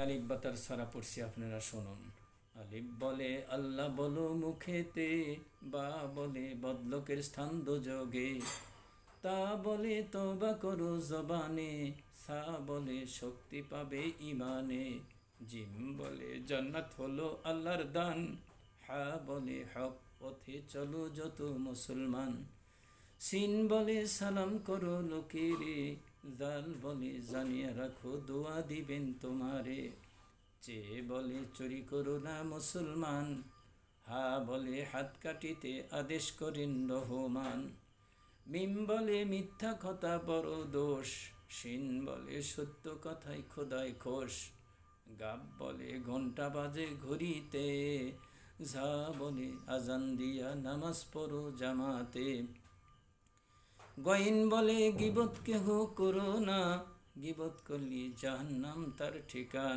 আলিফ বাতার সারা পড়ছি, আপনারা শুনুন। আলিফ বলে আল্লাহ বলো মুখেতে, বা বলে বদলকের স্থান দুযোগে, তা বলে তওবা করো জবানে, সা বলে শক্তি পাবে ইমানে, জিম বলে জান্নাত হলো আল্লাহর দান, হা বলে হক পথে চলো যত মুসলমান, সিন বলে সালাম করো লোকেরে, জাল বলে জানিয়ে রাখো দোয়া দিবেন তোমারে, চে বলে চুরি করো না মুসলমান, হা বলে হাত কাটিতে আদেশ করেন রহমান, মিম বলে মিথ্যা কথা বড় দোষ, শিন বলে সত্য কথাই খোদায় খোশ, গাব বলে ঘন্টা বাজে ঘড়িতে, ঝা বলে আজান দিয়া নামাজ পড়ো জামাতে, গইন বলে গিবত কেহ করো না, গিবত করলি জাহান্নাম তার ঠিকানা।